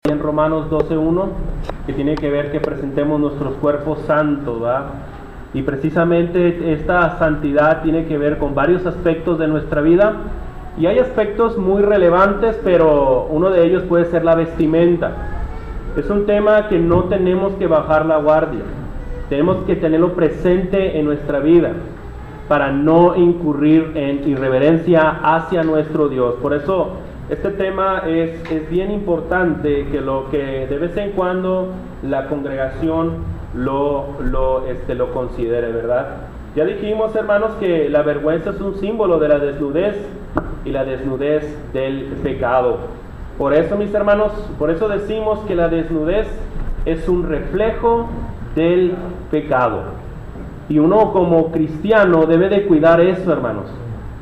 en Romanos 12:1, que tiene que ver que presentemos nuestros cuerpos santos, ¿verdad? Y precisamente esta santidad tiene que ver con varios aspectos de nuestra vida, y hay aspectos muy relevantes, pero uno de ellos puede ser la vestimenta. Es un tema que no tenemos que bajar la guardia, tenemos que tenerlo presente en nuestra vida para no incurrir en irreverencia hacia nuestro Dios. Por eso este tema es bien importante que de vez en cuando la congregación lo considere, ¿verdad? Ya dijimos, hermanos, que la vergüenza es un símbolo de la desnudez y la desnudez del pecado. Por eso, mis hermanos, por eso decimos que la desnudez es un reflejo del pecado. Y uno como cristiano debe de cuidar eso, hermanos,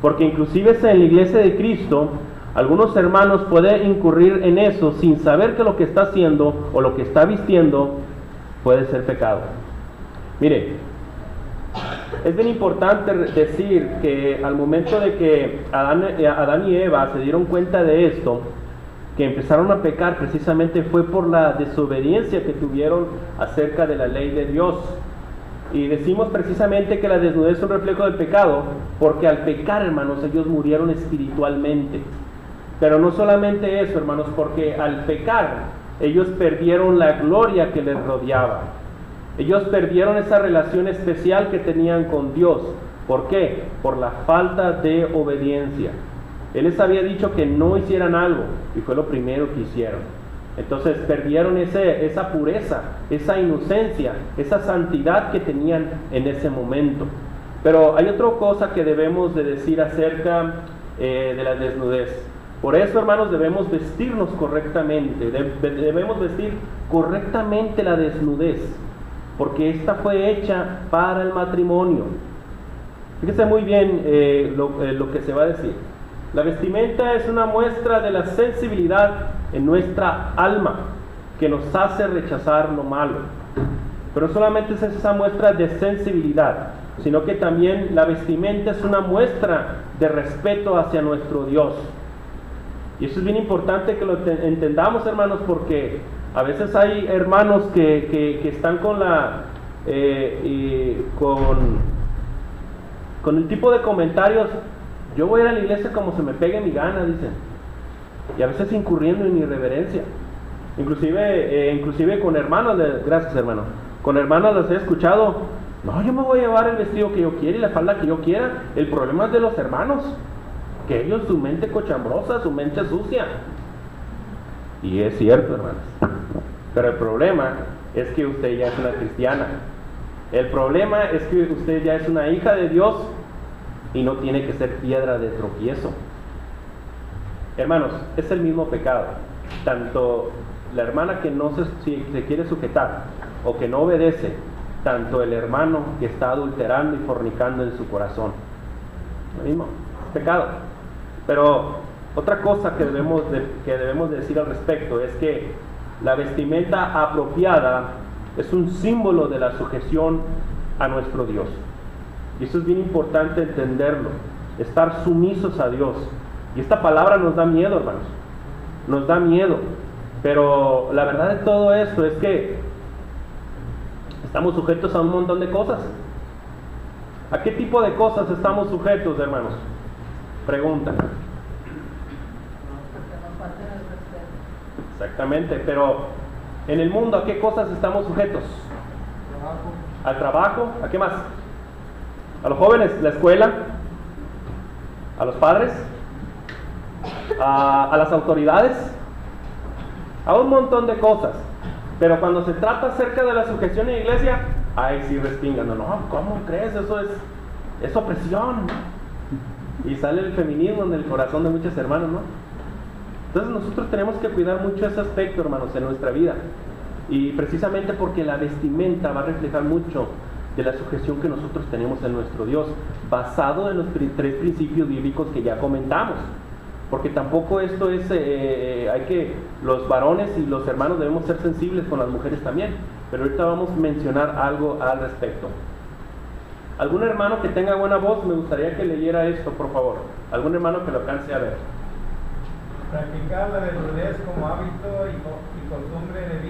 porque inclusive en la iglesia de Cristo, algunos hermanos pueden incurrir en eso sin saber que lo que está haciendo o lo que está vistiendo puede ser pecado. Mire, es bien importante decir que al momento de que Adán y Eva se dieron cuenta de esto, que empezaron a pecar, precisamente fue por la desobediencia que tuvieron acerca de la ley de Dios. Y decimos precisamente que la desnudez es un reflejo del pecado, porque al pecar, hermanos, ellos murieron espiritualmente. Pero no solamente eso, hermanos, porque al pecar, ellos perdieron la gloria que les rodeaba. Ellos perdieron esa relación especial que tenían con Dios. ¿Por qué? Por la falta de obediencia. Él les había dicho que no hicieran algo, y fue lo primero que hicieron. Entonces perdieron esa pureza, esa inocencia, esa santidad que tenían en ese momento. Pero hay otra cosa que debemos de decir acerca de la desnudez. Por eso, hermanos, debemos vestirnos correctamente, debemos vestir correctamente la desnudez, porque esta fue hecha para el matrimonio. Fíjese muy bien lo que se va a decir. La vestimenta es una muestra de la sensibilidad en nuestra alma que nos hace rechazar lo malo. Pero no solamente es esa muestra de sensibilidad, sino que también la vestimenta es una muestra de respeto hacia nuestro Dios. Y eso es bien importante que lo entendamos, hermanos, porque a veces hay hermanos que están con el tipo de comentarios: yo voy a ir a la iglesia como se me pegue mi gana, dicen. Y a veces incurriendo en irreverencia. Inclusive con hermanos, gracias hermano, con hermanos los he escuchado: no, yo me voy a llevar el vestido que yo quiera y la falda que yo quiera. El problema es de los hermanos, que ellos, su mente cochambrosa, su mente sucia. Y es cierto, hermanos. Pero el problema es que usted ya es una cristiana. El problema es que usted ya es una hija de Dios y no tiene que ser piedra de tropiezo. Hermanos, es el mismo pecado. Tanto la hermana que no se quiere sujetar o que no obedece, tanto el hermano que está adulterando y fornicando en su corazón. Lo mismo, es pecado. Pero otra cosa que debemos decir al respecto es que la vestimenta apropiada es un símbolo de la sujeción a nuestro Dios. Y eso es bien importante entenderlo, estar sumisos a Dios. Y esta palabra nos da miedo, hermanos, nos da miedo. Pero la verdad de todo esto es que estamos sujetos a un montón de cosas. ¿A qué tipo de cosas estamos sujetos, hermanos? Pregunta. Exactamente, pero en el mundo, ¿a qué cosas estamos sujetos? Al trabajo, ¿a qué más? A los jóvenes, la escuela, a los padres, a las autoridades, a un montón de cosas. Pero cuando se trata acerca de la sujeción en la iglesia, ay, sí respingan. No, ¿cómo crees? Eso es opresión. Y sale el feminismo en el corazón de muchos hermanos, ¿no? Entonces nosotros tenemos que cuidar mucho ese aspecto, hermanos, en nuestra vida. Y precisamente porque la vestimenta va a reflejar mucho de la sujeción que nosotros tenemos en nuestro Dios, basado en los tres principios bíblicos que ya comentamos. Porque tampoco esto es, los varones y los hermanos debemos ser sensibles con las mujeres también. Pero ahorita vamos a mencionar algo al respecto. ¿Algún hermano que tenga buena voz? Me gustaría que leyera esto, por favor. ¿Algún hermano que lo alcance a ver? Practicar la desnudez como hábito y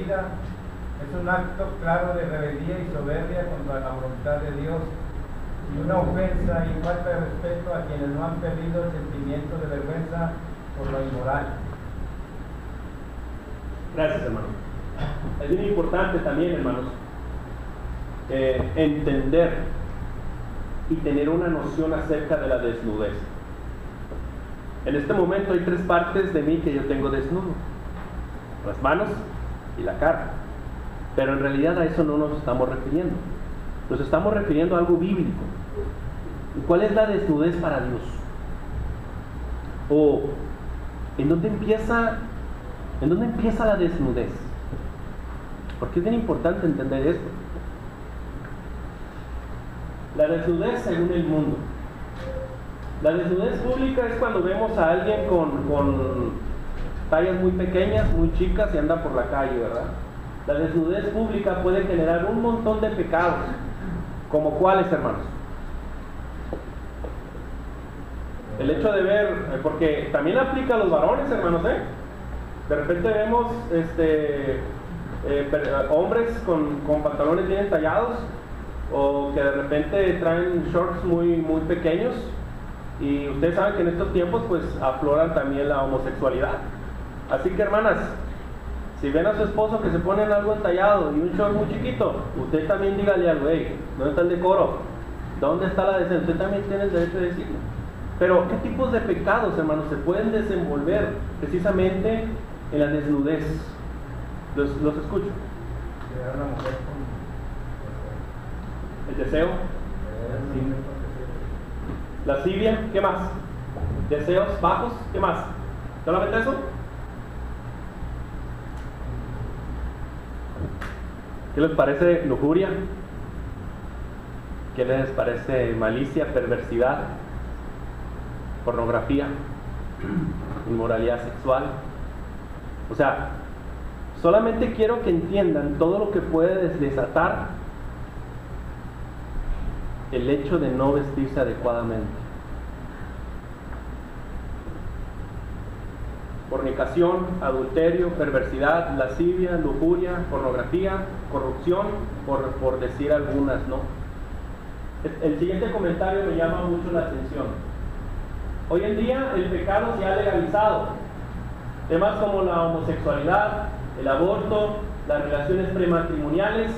vida es un acto claro de rebeldía y soberbia contra la voluntad de Dios y una ofensa y falta de respeto a quienes no han perdido el sentimiento de vergüenza por lo inmoral. Gracias, hermano. Es bien importante también, hermanos, entender y tener una noción acerca de la desnudez. En este momento hay 3 partes de mí que yo tengo desnudo: las manos y la cara. Pero en realidad a eso no nos estamos refiriendo. Nos estamos refiriendo a algo bíblico. ¿Y cuál es la desnudez para Dios? ¿O en dónde empieza la desnudez? Porque es bien importante entender esto. La desnudez según el mundo. La desnudez pública es cuando vemos a alguien con tallas muy pequeñas, muy chicas y anda por la calle, ¿verdad? La desnudez pública puede generar un montón de pecados. ¿Como cuáles, hermanos? El hecho de ver, porque también aplica a los varones, hermanos, De repente vemos hombres con pantalones bien entallados, o que de repente traen shorts muy, muy pequeños, y ustedes saben que en estos tiempos pues afloran también la homosexualidad. Así que, hermanas, si ven a su esposo que se pone algo entallado y un short muy chiquito, usted también dígale algo: hey, ¿dónde está el decoro? ¿Dónde está la decencia? Usted también tiene el derecho de decirlo. Pero, ¿qué tipos de pecados, hermanos, se pueden desenvolver precisamente en la desnudez? Los escucho. El deseo, lascivia, ¿qué más? Deseos bajos, ¿qué más? ¿Solamente eso? ¿Qué les parece lujuria? ¿Qué les parece malicia, perversidad, pornografía, inmoralidad sexual? O sea, solamente quiero que entiendan todo lo que puede desatar el hecho de no vestirse adecuadamente. Fornicación, adulterio, perversidad, lascivia, lujuria, pornografía, corrupción, por decir algunas, ¿no? El siguiente comentario me llama mucho la atención. Hoy en día el pecado se ha legalizado. Temas como la homosexualidad, el aborto, las relaciones prematrimoniales,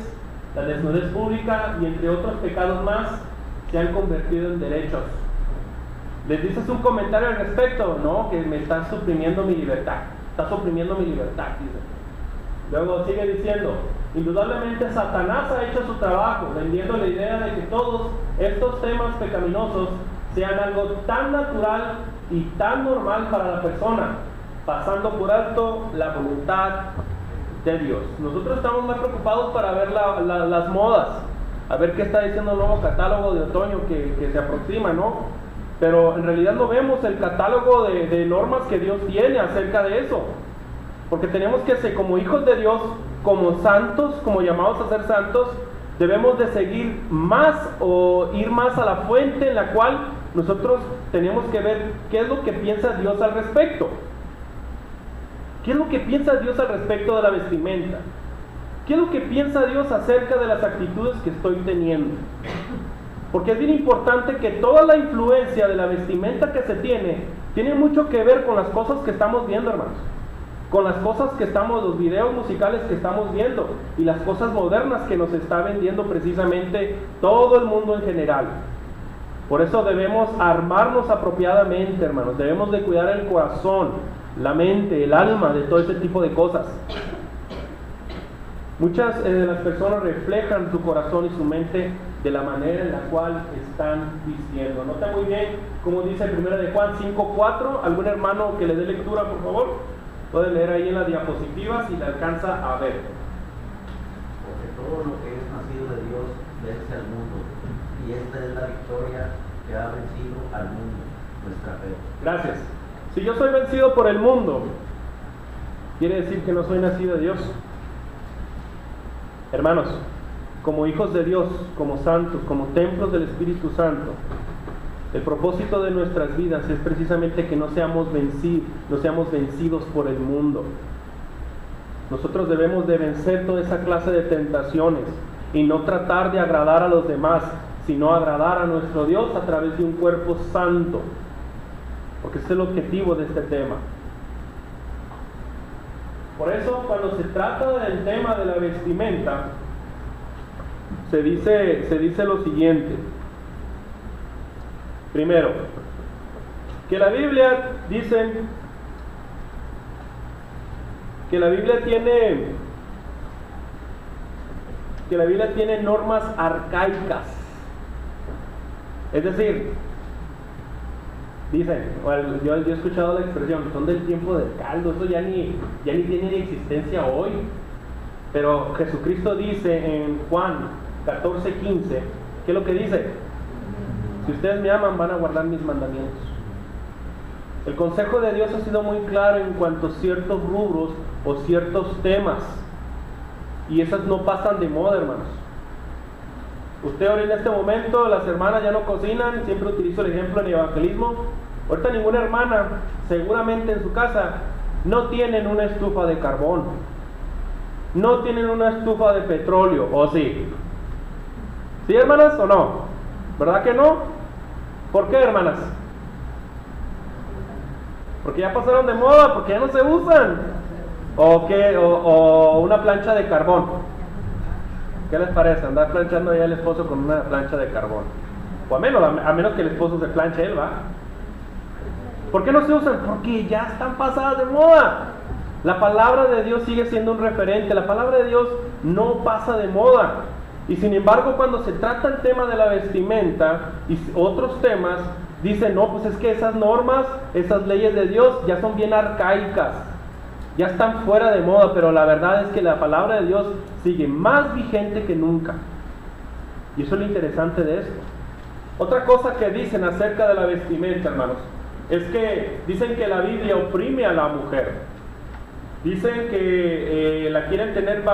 la desnudez pública y entre otros pecados más se han convertido en derechos. ¿Les dices un comentario al respecto? No, que me estás suprimiendo mi libertad. Estás suprimiendo mi libertad, dice. Luego sigue diciendo: indudablemente Satanás ha hecho su trabajo vendiendo la idea de que todos estos temas pecaminosos sean algo tan natural y tan normal para la persona, pasando por alto la voluntad de Dios. Nosotros estamos más preocupados para ver las modas, a ver qué está diciendo el nuevo catálogo de otoño que se aproxima, ¿no? Pero en realidad no vemos el catálogo de normas que Dios tiene acerca de eso. Porque tenemos que ser, como hijos de Dios, como santos, como llamados a ser santos, debemos de seguir más o ir más a la fuente en la cual nosotros tenemos que ver qué es lo que piensa Dios al respecto. ¿Qué es lo que piensa Dios al respecto de la vestimenta? ¿Qué es lo que piensa Dios acerca de las actitudes que estoy teniendo? Porque es bien importante que toda la influencia de la vestimenta que se tiene mucho que ver con las cosas que estamos viendo, hermanos. Con las cosas que los videos musicales que estamos viendo y las cosas modernas que nos está vendiendo precisamente todo el mundo en general. Por eso debemos armarnos apropiadamente, hermanos. Debemos de cuidar el corazón, la mente, el alma de todo ese tipo de cosas. Muchas de las personas reflejan su corazón y su mente de la manera en la cual están vistiendo. Nota muy bien como dice 1 de Juan 5:4. ¿Algún hermano que le dé lectura, por favor? Puede leer ahí en las diapositivas si le alcanza a ver. Porque todo lo que es nacido de Dios vence al mundo, y esta es la victoria que ha vencido al mundo, nuestra fe. Gracias. Si yo soy vencido por el mundo, ¿quiere decir que no soy nacido de Dios? Hermanos, como hijos de Dios, como santos, como templos del Espíritu Santo, el propósito de nuestras vidas es precisamente que no seamos vencidos por el mundo. Nosotros debemos de vencer toda esa clase de tentaciones y no tratar de agradar a los demás, sino agradar a nuestro Dios a través de un cuerpo santo, porque ese es el objetivo de este tema. Por eso, cuando se trata del tema de la vestimenta, se dice lo siguiente. Primero, que la Biblia dice que la Biblia tiene normas arcaicas. Es decir, dicen, yo he escuchado la expresión, son del tiempo del caldo, eso ya ni tiene existencia hoy. Pero Jesucristo dice en Juan 14:15, ¿qué es lo que dice? Si ustedes me aman, van a guardar mis mandamientos. El consejo de Dios ha sido muy claro en cuanto a ciertos rubros o ciertos temas, y esas no pasan de moda, hermanos. Usted ahora en este momento, las hermanas ya no cocinan, siempre utilizo el ejemplo en el evangelismo. Ahorita ninguna hermana, seguramente en su casa, no tienen una estufa de carbón, no tienen una estufa de petróleo, ¿o sí? ¿Sí, hermanas, o no? ¿Verdad que no? ¿Por qué, hermanas? Porque ya pasaron de moda, porque ya no se usan. O una plancha de carbón. ¿Qué les parece? Andar planchando ya el esposo con una plancha de carbón. O a menos que el esposo se planche él, ¿va? ¿Por qué no se usan? Porque ya están pasadas de moda. La palabra de Dios sigue siendo un referente. La palabra de Dios no pasa de moda. Y sin embargo, cuando se trata el tema de la vestimenta y otros temas, dicen, no, pues es que esas normas, esas leyes de Dios ya son bien arcaicas, ya están fuera de moda. Pero la verdad es que la palabra de Dios sigue más vigente que nunca. Y eso es lo interesante de esto. Otra cosa que dicen acerca de la vestimenta, hermanos, es que dicen que la Biblia oprime a la mujer. Dicen que la quieren tener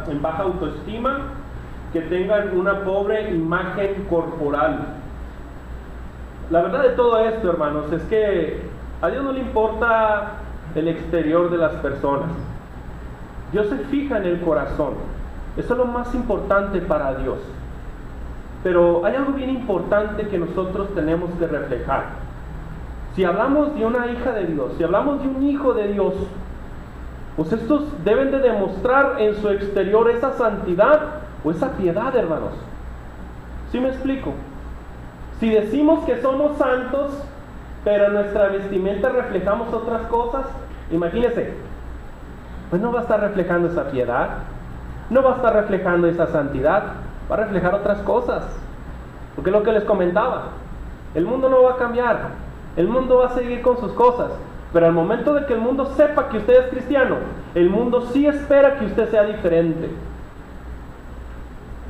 en baja autoestima, que tengan una pobre imagen corporal. La verdad de todo esto, hermanos, es que a Dios no le importa el exterior de las personas. Dios se fija en el corazón. Eso es lo más importante para Dios. Pero hay algo bien importante que nosotros tenemos que reflejar. Si hablamos de una hija de Dios, si hablamos de un hijo de Dios, pues estos deben de demostrar en su exterior esa santidad o esa piedad, hermanos. ¿Sí me explico? Si decimos que somos santos, pero en nuestra vestimenta reflejamos otras cosas, imagínense, pues no va a estar reflejando esa piedad, no va a estar reflejando esa santidad, va a reflejar otras cosas. Porque es lo que les comentaba, el mundo no va a cambiar, el mundo va a seguir con sus cosas, pero al momento de que el mundo sepa que usted es cristiano, el mundo sí espera que usted sea diferente.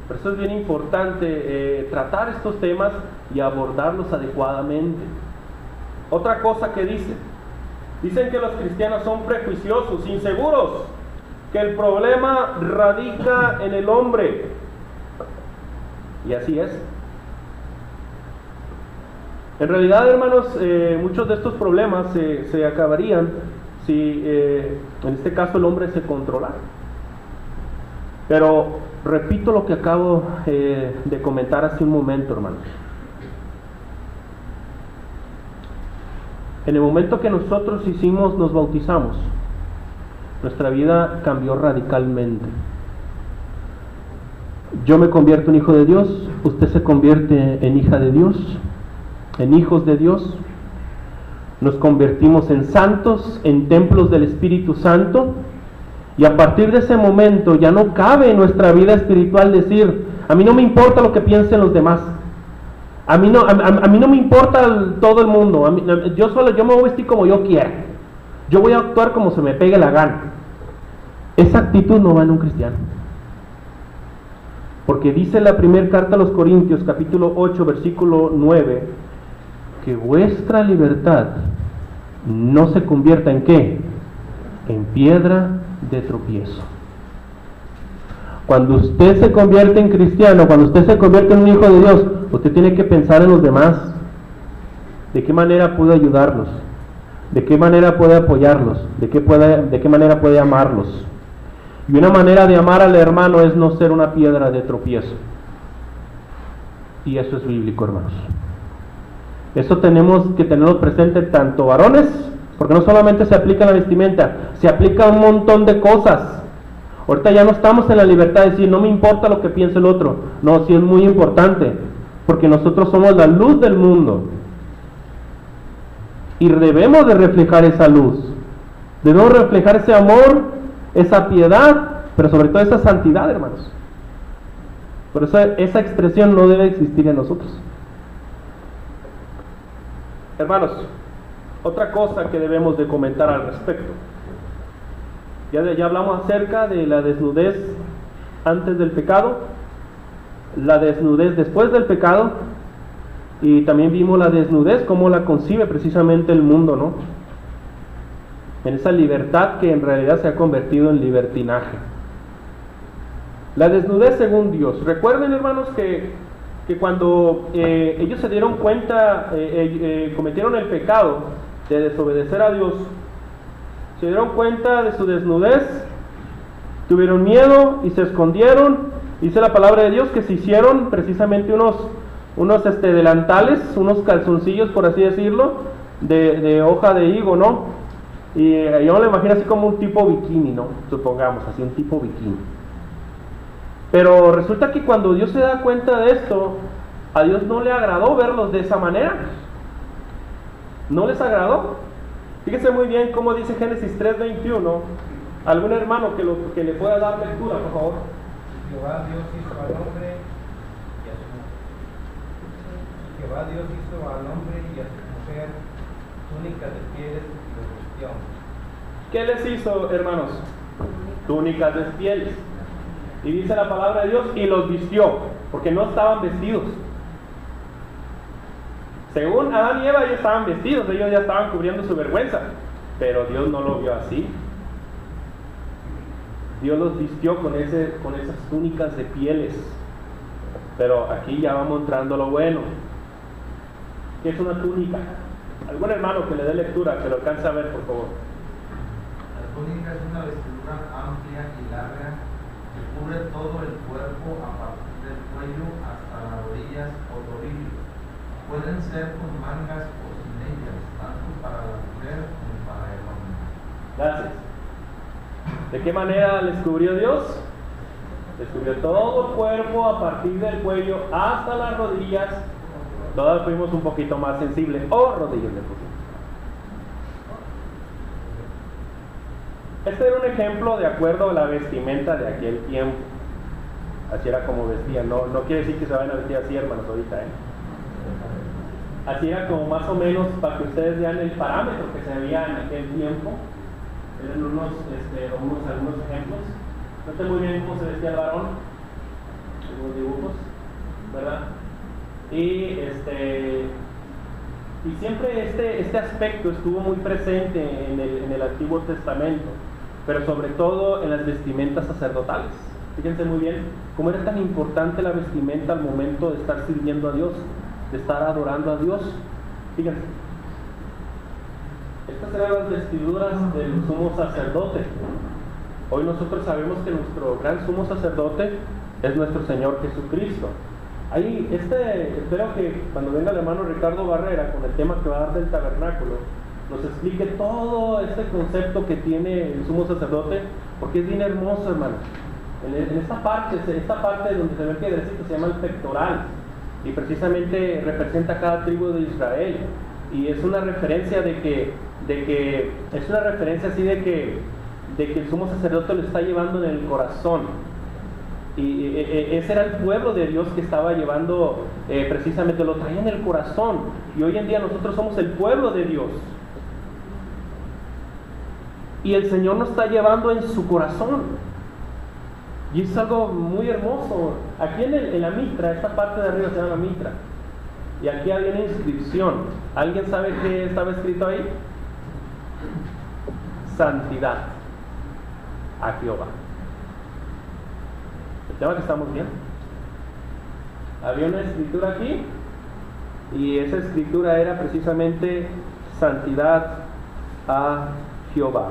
Por eso es bien importante tratar estos temas y abordarlos adecuadamente. Otra cosa que dicen que los cristianos son prejuiciosos, inseguros, que el problema radica en el hombre. Y así es. En realidad, hermanos, muchos de estos problemas se acabarían si en este caso el hombre se controlara. Pero repito lo que acabo de comentar hace un momento, hermanos. En el momento que nosotros nos bautizamos, nuestra vida cambió radicalmente. Yo me convierto en hijo de Dios, usted se convierte en hija de Dios, en hijos de Dios. Nos convertimos en santos, en templos del Espíritu Santo. Y a partir de ese momento ya no cabe en nuestra vida espiritual decir, a mí no me importa lo que piensen los demás, a mí no me importa todo el mundo, yo me voy a vestir como yo quiera, yo voy a actuar como se me pegue la gana. Esa actitud no va en un cristiano, porque dice la primera carta a los Corintios, capítulo 8, versículo 9, que vuestra libertad no se convierta en ¿qué? En piedra de tropiezo. Cuando usted se convierte en cristiano, cuando usted se convierte en un hijo de Dios, usted tiene que pensar en los demás. ¿De qué manera puede ayudarlos? ¿De qué manera puede apoyarlos? ¿De qué manera puede amarlos? Y una manera de amar al hermano es no ser una piedra de tropiezo. Y eso es bíblico, hermanos. Eso tenemos que tenerlo presente tanto varones, porque no solamente se aplica en la vestimenta, se aplica a un montón de cosas. Ahorita ya no estamos en la libertad de decir, no me importa lo que piense el otro. No, sí es muy importante, porque nosotros somos la luz del mundo. Y debemos de reflejar esa luz. Debemos reflejar ese amor, esa piedad, pero sobre todo esa santidad, hermanos. Por eso esa expresión no debe existir en nosotros. Hermanos, otra cosa que debemos de comentar al respecto. Ya hablamos acerca de la desnudez antes del pecado, la desnudez después del pecado, y también vimos la desnudez, cómo la concibe precisamente el mundo, ¿no? En esa libertad que en realidad se ha convertido en libertinaje. La desnudez según Dios. Recuerden, hermanos, que cuando ellos se dieron cuenta, cometieron el pecado de desobedecer a Dios, se dieron cuenta de su desnudez, tuvieron miedo y se escondieron. Dice la palabra de Dios que se hicieron precisamente unos delantales, unos calzoncillos, por así decirlo, de hoja de higo, ¿no? Y yo me lo imagino así como un tipo bikini, ¿no? Supongamos, así un tipo bikini. Pero resulta que cuando Dios se da cuenta de esto, a Dios no le agradó verlos de esa manera. No les agradó. Fíjense muy bien cómo dice Génesis 3:21. ¿Algún hermano que le pueda dar lectura, por favor? Jehová Dios hizo al hombre y a su mujer. Jehová Dios hizo al hombre y a su mujer túnicas de pieles y los vistió. ¿Qué les hizo, hermanos? Túnicas de pieles. Y dice la palabra de Dios, y los vistió, porque no estaban vestidos. Según Adán y Eva, ellos estaban vestidos, ellos ya estaban cubriendo su vergüenza, pero Dios no lo vio así. Dios los vistió con esas túnicas de pieles. Pero aquí ya vamos entrando lo bueno. ¿Qué es una túnica? ¿Algún hermano que le dé lectura, que lo alcance a ver, por favor? La túnica es una vestidura amplia y larga que cubre todo el cuerpo a partir del cuello hasta las rodillas o tobillos. Pueden ser con mangas o sin ellas, tanto para la mujer como para el hombre. Gracias. ¿De qué manera les cubrió Dios? Les cubrió todo el cuerpo a partir del cuello hasta las rodillas. Todas fuimos un poquito más sensibles. O rodillas le pusimos. Este era un ejemplo de acuerdo a la vestimenta de aquel tiempo. Así era como vestían. No quiere decir que se vayan a vestir así, hermanos, ahorita, Así era como más o menos para que ustedes vean el parámetro que se veía en aquel tiempo. Eran algunos ejemplos. No sé muy bien cómo se vestía el varón, algunos dibujos, ¿verdad? Y siempre este aspecto estuvo muy presente en el Antiguo Testamento, pero sobre todo en las vestimentas sacerdotales. Fíjense muy bien cómo era tan importante la vestimenta al momento de estar sirviendo a Dios, de estar adorando a Dios. Fíjense, estas eran las vestiduras del sumo sacerdote. Hoy nosotros sabemos que nuestro gran sumo sacerdote es nuestro Señor Jesucristo. Ahí, espero que cuando venga el hermano Ricardo Barrera con el tema que va a dar del tabernáculo, nos explique todo este concepto que tiene el sumo sacerdote, porque es bien hermoso, hermano. En esta parte donde se ve el piedrecito se llama el pectoral, y precisamente representa a cada tribu de Israel, y es una referencia de que el sumo sacerdote lo está llevando en el corazón. Y ese era el pueblo de Dios que estaba llevando, precisamente lo traía en el corazón. Y hoy en día nosotros somos el pueblo de Dios. Y el Señor nos está llevando en su corazón. Y es algo muy hermoso. Aquí en la mitra, esta parte de arriba se llama mitra. Y aquí había una inscripción. ¿Alguien sabe qué estaba escrito ahí? Santidad a Jehová. El tema que estamos viendo. Había una escritura aquí, y esa escritura era precisamente santidad a Jehová.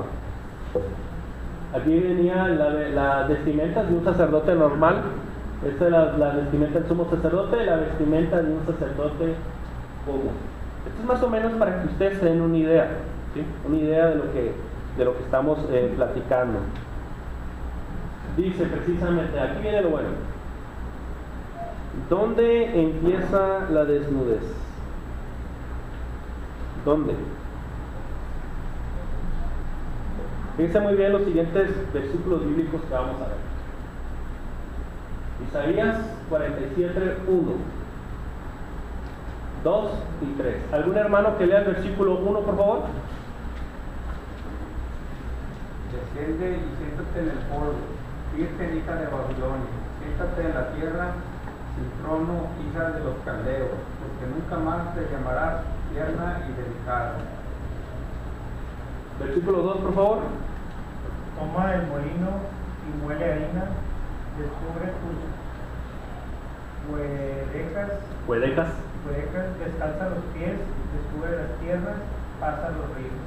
Aquí venía las vestimentas de un sacerdote normal. Esta es la vestimenta del sumo sacerdote y la vestimenta de un sacerdote común. Esto es más o menos para que ustedes se den una idea, ¿sí? Una idea de lo que estamos platicando. Dice precisamente, aquí viene lo bueno. ¿Dónde empieza la desnudez? ¿Dónde? Fíjense muy bien los siguientes versículos bíblicos que vamos a ver. Isaías 47, 1, 2 y 3. ¿Algún hermano que lea el versículo 1, por favor? Desciende y siéntate en el polvo, virgen hija de Babilonia, siéntate en la tierra sin trono, hija de los caldeos, porque nunca más te llamarás tierna y delicada. Versículo 2, por favor. Toma el molino y muele harina, descubre tus huedecas, descalza los pies, descubre las tierras, pasa los ríos.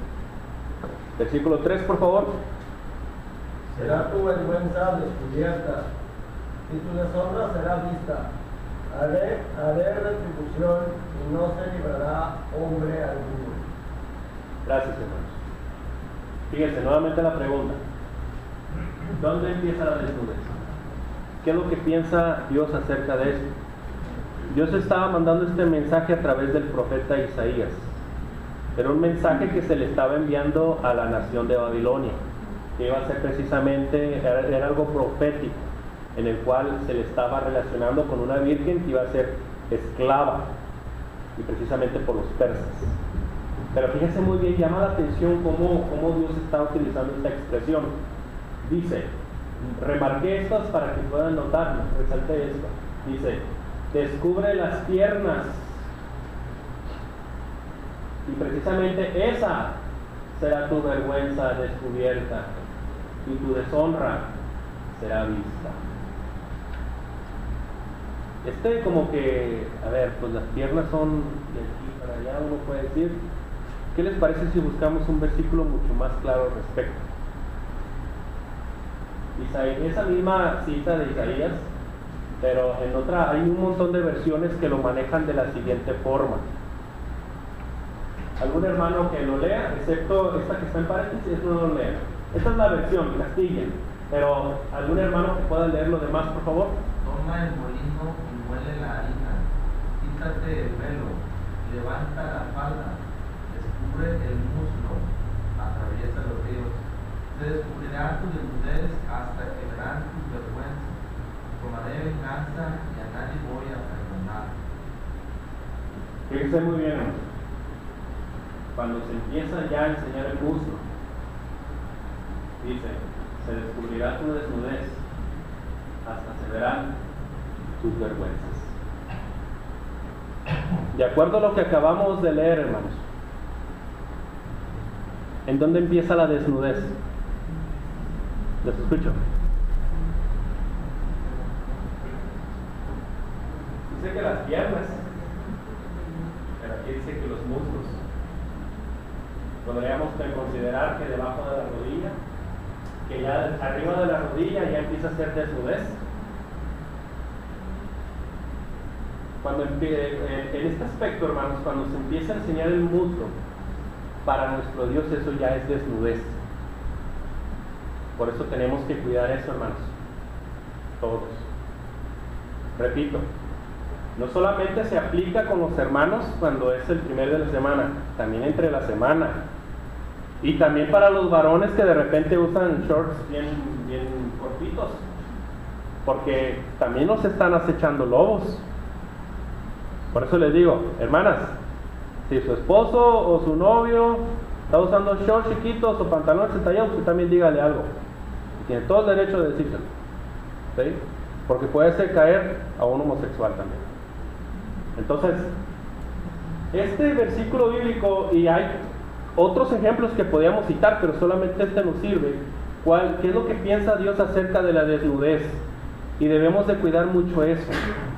Versículo 3, por favor. Será tu vergüenza descubierta y tu deshonra será vista. Haré retribución y no se librará hombre alguno. Gracias, hermanos. Fíjense, nuevamente la pregunta. ¿Dónde empieza la desnudez? ¿Qué es lo que piensa Dios acerca de esto? Dios estaba mandando este mensaje a través del profeta Isaías. Era un mensaje que se le estaba enviando a la nación de Babilonia, que iba a ser precisamente, era algo profético, en el cual se le estaba relacionando con una virgen que iba a ser esclava, y precisamente por los persas. Pero fíjense muy bien, llama la atención cómo Dios está utilizando esta expresión. Dice, remarqué estas para que puedan notarlo, resalte esto. Dice, descubre las piernas. Y precisamente esa será tu vergüenza descubierta y tu deshonra será vista. Como que, a ver, pues las piernas son de aquí para allá, uno puede decir. ¿Qué les parece si buscamos un versículo mucho más claro al respecto? Esa misma cita de Isaías, pero en otra hay un montón de versiones que lo manejan de la siguiente forma. ¿Algún hermano que lo lea? Excepto esta que está en paréntesis, no lo lea. Esta es la versión, Castilla. Pero ¿algún hermano que pueda leer lo demás, por favor? Toma el molino y muele la harina, quítate el velo, levanta la falda, descubre el muslo, atraviesa los ríos, te descubrirá tu desnudez hasta que verán tus vergüenzas, tomaré venganza y a nadie voy a perdonar. Fíjense muy bien, hermanos. Cuando se empieza ya a enseñar el muslo, dice, se descubrirá tu desnudez hasta se verán tus vergüenzas. De acuerdo a lo que acabamos de leer, hermanos, ¿en dónde empieza la desnudez? ¿Les escucho? Dice que las piernas, pero aquí dice que los muslos. Podríamos considerar que debajo de la rodilla, que ya arriba de la rodilla ya empieza a ser desnudez. Cuando en este aspecto, hermanos, cuando se empieza a enseñar el muslo, para nuestro Dios eso ya es desnudez. Por eso tenemos que cuidar eso, hermanos, todos. Repito, no solamente se aplica con los hermanos cuando es el primer de la semana, también entre la semana. Y también para los varones que de repente usan shorts bien cortitos, porque también nos están acechando lobos. Por eso les digo, hermanas, si su esposo o su novio está usando shorts chiquitos o pantalones entallados, usted también dígale algo. Tiene todo el derecho de decírselo, ¿sí? Porque puede ser caer a un homosexual también. Entonces, este versículo bíblico, y hay otros ejemplos que podíamos citar, pero solamente este nos sirve. ¿Qué es lo que piensa Dios acerca de la desnudez? Y debemos de cuidar mucho eso,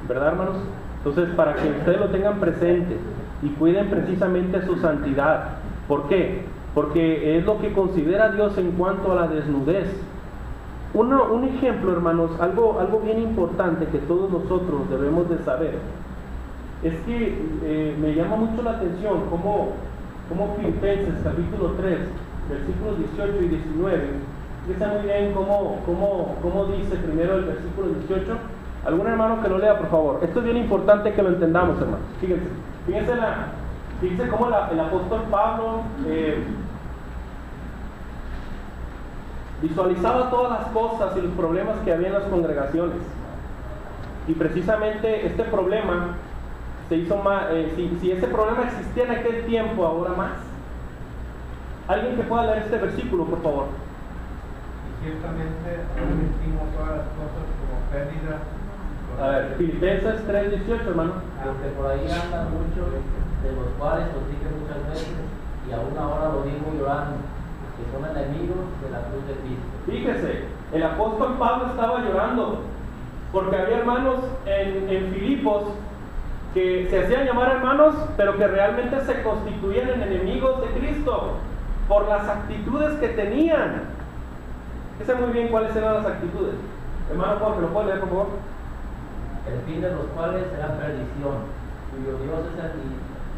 ¿verdad, hermanos? Entonces, para que ustedes lo tengan presente y cuiden precisamente su santidad. ¿Por qué? Porque es lo que considera Dios en cuanto a la desnudez. Un ejemplo, hermanos, algo bien importante que todos nosotros debemos de saber, es que me llama mucho la atención cómo Filipenses capítulo 3, versículos 18 y 19, fíjense muy bien cómo dice primero el versículo 18. ¿Algún hermano que lo lea, por favor? Esto es bien importante que lo entendamos, hermanos. Fíjense cómo el apóstol Pablo visualizaba todas las cosas y los problemas que había en las congregaciones. Y precisamente este problema se hizo más, si ese problema existía en aquel tiempo, ahora más. ¿Alguien que pueda leer este versículo, por favor? Y ciertamente ahora vestimos todas las cosas como pérdida. A ver, Filipenses 3:18, hermano. Porque por ahí andan muchos, de los cuales os dije muchas veces, y aún ahora lo digo llorando, que son enemigos de la cruz de Cristo. Fíjese, el apóstol Pablo estaba llorando, porque había hermanos en Filipos que se hacían llamar hermanos, pero que realmente se constituían en enemigos de Cristo, por las actitudes que tenían. Sé muy bien cuáles eran las actitudes. Hermano Juan, ¿me lo puede leer, por favor? El fin de los cuales será perdición, cuyo Dios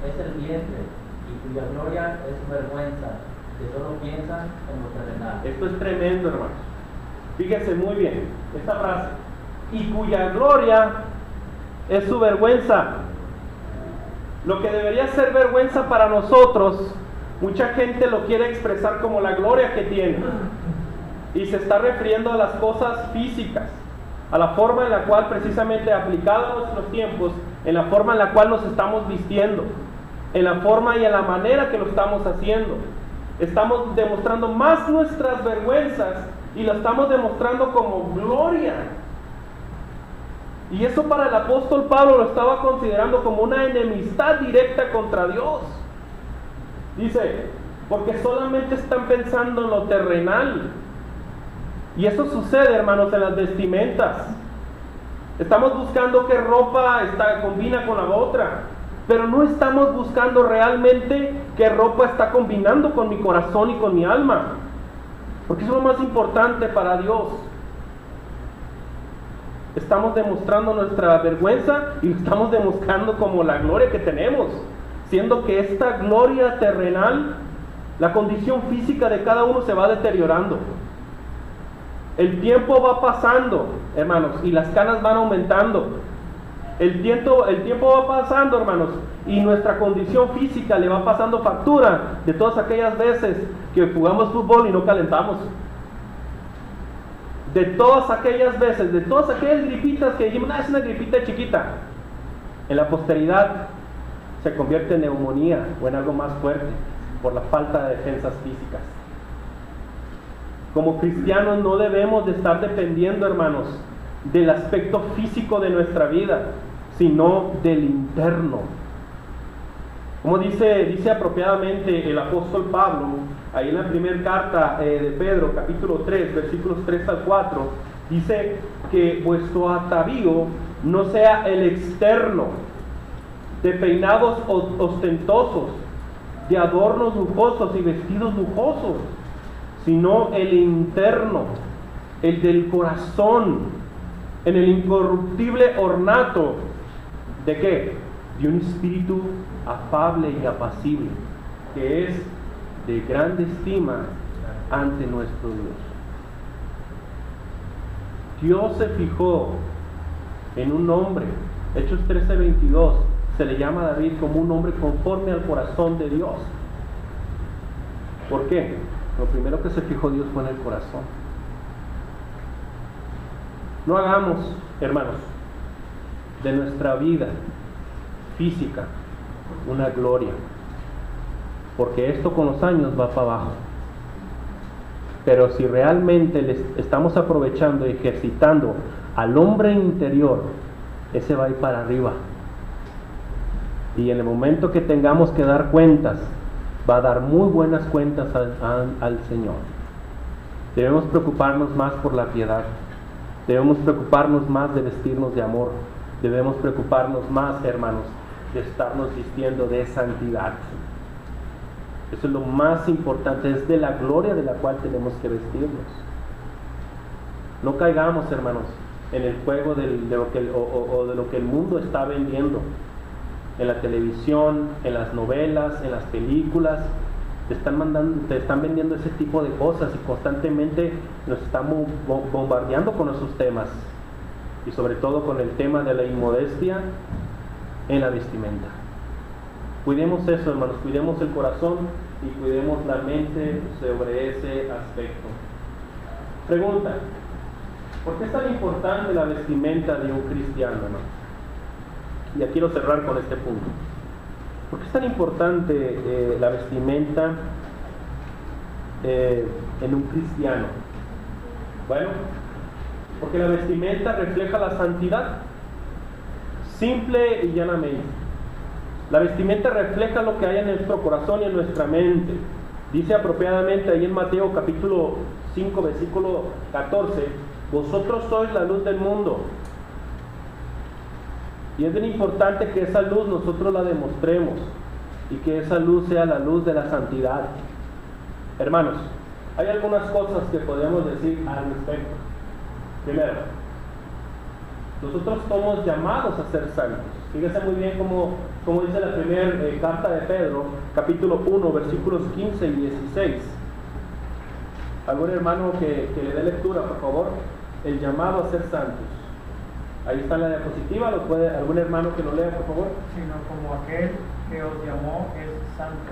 es el vientre, y cuya gloria es su vergüenza, que solo piensan en lo terrenal. Esto es tremendo, hermanos. Fíjense muy bien esta frase. Y cuya gloria es su vergüenza. Lo que debería ser vergüenza para nosotros, mucha gente lo quiere expresar como la gloria que tiene. Y se está refiriendo a las cosas físicas, a la forma en la cual, precisamente aplicado a nuestros tiempos, en la forma en la cual nos estamos vistiendo, en la forma y en la manera que lo estamos haciendo. Estamos demostrando más nuestras vergüenzas y lo estamos demostrando como gloria. Y eso para el apóstol Pablo lo estaba considerando como una enemistad directa contra Dios. Dice, porque solamente están pensando en lo terrenal. Y eso sucede, hermanos, en las vestimentas. Estamos buscando qué ropa combina con la otra, pero no estamos buscando realmente qué ropa está combinando con mi corazón y con mi alma, porque eso es lo más importante para Dios. Estamos demostrando nuestra vergüenza y lo estamos demostrando como la gloria que tenemos, siendo que esta gloria terrenal, la condición física de cada uno se va deteriorando. El tiempo va pasando, hermanos, y las canas van aumentando. El tiempo va pasando, hermanos, y nuestra condición física le va pasando factura de todas aquellas veces que jugamos fútbol y no calentamos. De todas aquellas veces, de todas aquellas gripitas que dijimos, es una gripita chiquita. En la posteridad se convierte en neumonía o en algo más fuerte por la falta de defensas físicas. Como cristianos no debemos de estar dependiendo, hermanos, del aspecto físico de nuestra vida, sino del interno. Como dice apropiadamente el apóstol Pablo, ahí en la primera carta de Pedro, capítulo 3, versículos 3 al 4, dice que vuestro atavío no sea el externo, de peinados ostentosos, de adornos lujosos y vestidos lujosos, sino el interno, el del corazón, en el incorruptible ornato ¿de qué? De un espíritu afable y apacible, que es de grande estima ante nuestro Dios. Dios se fijó en un hombre. Hechos 13:22 se le llama a David como un hombre conforme al corazón de Dios. ¿Por qué? Lo primero que se fijó Dios fue en el corazón. No hagamos, hermanos, de nuestra vida física una gloria, porque esto con los años va para abajo. Pero si realmente les estamos aprovechando y ejercitando al hombre interior, ese va a ir para arriba. Y en el momento que tengamos que dar cuentas, va a dar muy buenas cuentas al Señor. Debemos preocuparnos más por la piedad. Debemos preocuparnos más de vestirnos de amor. Debemos preocuparnos más, hermanos, de estarnos vistiendo de santidad. Eso es lo más importante, es de la gloria de la cual tenemos que vestirnos. No caigamos, hermanos, en el juego de lo que el mundo está vendiendo. En la televisión, en las novelas, en las películas, te están vendiendo ese tipo de cosas y constantemente nos están bombardeando con esos temas. Y sobre todo con el tema de la inmodestia en la vestimenta. Cuidemos eso, hermanos, cuidemos el corazón y cuidemos la mente sobre ese aspecto. Pregunta: ¿por qué es tan importante la vestimenta de un cristiano, hermano? Ya quiero cerrar con este punto. ¿Por qué es tan importante la vestimenta en un cristiano? Bueno, porque la vestimenta refleja la santidad, simple y llanamente. La vestimenta refleja lo que hay en nuestro corazón y en nuestra mente. Dice apropiadamente ahí en Mateo capítulo 5, versículo 14: vosotros sois la luz del mundo. Y es bien importante que esa luz nosotros la demostremos y que esa luz sea la luz de la santidad. Hermanos, hay algunas cosas que podemos decir al respecto. Primero, nosotros somos llamados a ser santos. Fíjese muy bien como dice la primera carta de Pedro, capítulo 1, versículos 15 y 16. ¿Algún hermano que le dé lectura, por favor? El llamado a ser santos. Ahí está en la diapositiva, algún hermano que lo lea, por favor. Sino como aquel que os llamó es santo,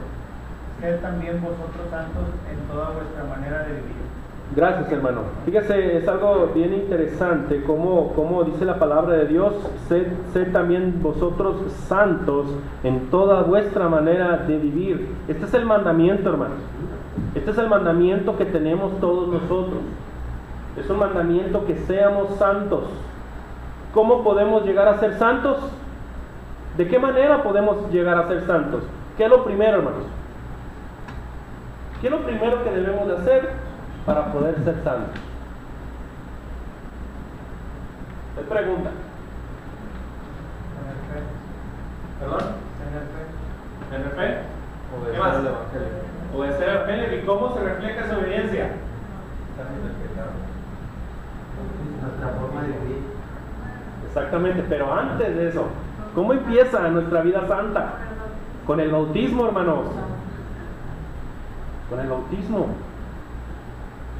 sed también vosotros santos en toda vuestra manera de vivir. Gracias, hermano. Fíjese, es algo bien interesante como dice la palabra de Dios: sed también vosotros santos en toda vuestra manera de vivir. Este es el mandamiento, hermanos. Este es el mandamiento que tenemos todos nosotros. Es un mandamiento que seamos santos. ¿Cómo podemos llegar a ser santos? ¿De qué manera podemos llegar a ser santos? ¿Qué es lo primero, hermanos? ¿Qué es lo primero que debemos de hacer para poder ser santos? ¿Qué pregunta? Tener fe. ¿Perdón? Tener fe. ¿Tener fe? ¿Qué más? Obedecer al Evangelio. ¿Y cómo se refleja esa obediencia? Nuestra forma de vivir. Exactamente, pero antes de eso, ¿cómo empieza nuestra vida santa? Con el bautismo, hermanos. Con el bautismo.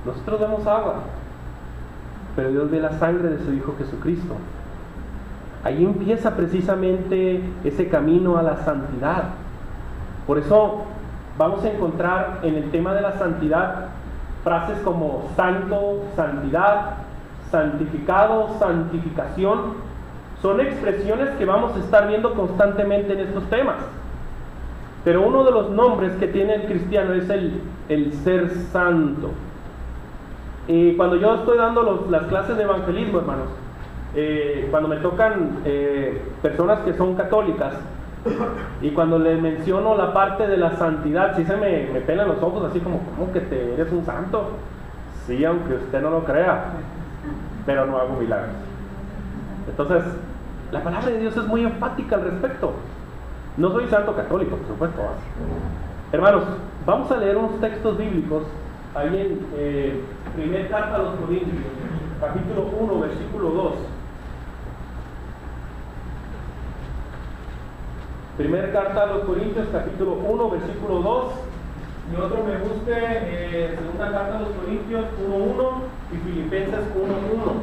Nosotros damos agua, pero Dios ve la sangre de su Hijo Jesucristo. Ahí empieza precisamente ese camino a la santidad. Por eso vamos a encontrar en el tema de la santidad frases como santo, santidad, santificado, santificación. Son expresiones que vamos a estar viendo constantemente en estos temas. Pero uno de los nombres que tiene el cristiano es el ser santo. Y cuando yo estoy dando las clases de evangelismo, hermanos, cuando me tocan personas que son católicas, y cuando les menciono la parte de la santidad, sí se me pelan los ojos así como, ¿cómo que eres un santo? Sí, aunque usted no lo crea, pero no hago milagros. Entonces, la palabra de Dios es muy enfática al respecto. No soy santo católico, por supuesto. Hermanos, vamos a leer unos textos bíblicos ahí en primera carta a los Corintios, capítulo 1, versículo 2. Primera carta a los Corintios, capítulo 1, versículo 2. Y otro me busque segunda carta a los Corintios 1:1 y Filipenses 1:1.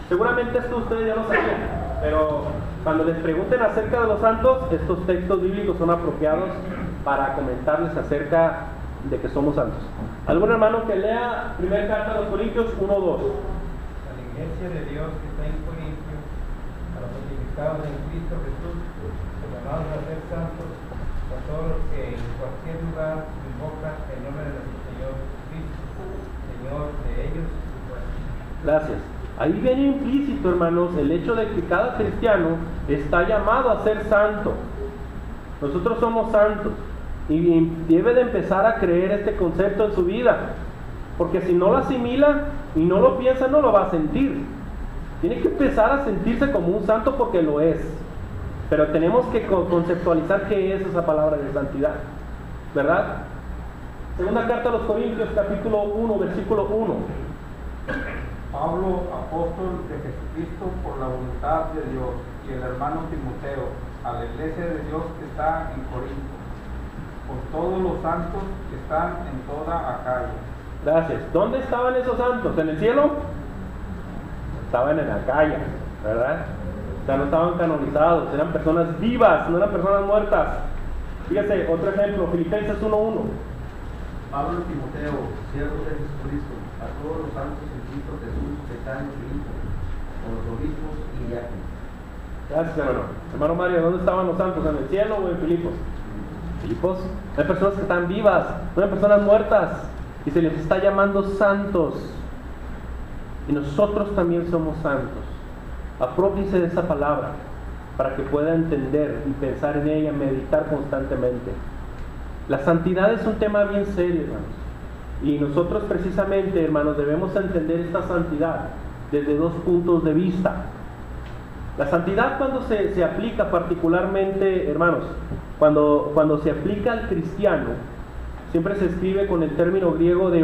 Seguramente esto ustedes ya lo sabían, pero cuando les pregunten acerca de los santos, estos textos bíblicos son apropiados para comentarles acerca de que somos santos. ¿Algún hermano que lea primera carta a los Corintios 1:2? A la iglesia de Dios que está en Corintio, a los santificados en Cristo Jesús, llamados a ser santos, a todos los que en cualquier lugar invocan el nombre de nuestro Señor Cristo, Señor de ellos y vuestros. Gracias. Ahí viene implícito, hermanos, el hecho de que cada cristiano está llamado a ser santo. Nosotros somos santos y debe de empezar a creer este concepto en su vida, porque si no lo asimila y no lo piensa, no lo va a sentir. Tiene que empezar a sentirse como un santo porque lo es, pero tenemos que conceptualizar qué es esa palabra de santidad, ¿verdad? Segunda carta a los Corintios, capítulo 1, versículo 1. Pablo, apóstol de Jesucristo por la voluntad de Dios, y el hermano Timoteo, a la iglesia de Dios que está en Corinto, por todos los santos que están en toda Acaya. Gracias. ¿Dónde estaban esos santos? ¿En el cielo? Estaban en Acaya, ¿verdad? O sea, no estaban canonizados, eran personas vivas, no eran personas muertas. Fíjate, otro ejemplo, Filipenses 1:1. Pablo y Timoteo, siervos de Jesucristo, a todos los santos en Cristo Jesús que están en Corinto, con los obispos y diáconos. Gracias, hermano. Hermano Mario, ¿dónde estaban los santos? ¿En el cielo o en Filipos? Filipos. Hay personas que están vivas, no hay personas muertas. Y se les está llamando santos. Y nosotros también somos santos. Apropiese de esa palabra para que pueda entender y pensar en ella, meditar constantemente. La santidad es un tema bien serio, hermanos. Y nosotros precisamente, hermanos, debemos entender esta santidad desde dos puntos de vista. La santidad cuando se aplica particularmente, hermanos, cuando se aplica al cristiano, siempre se escribe con el término griego de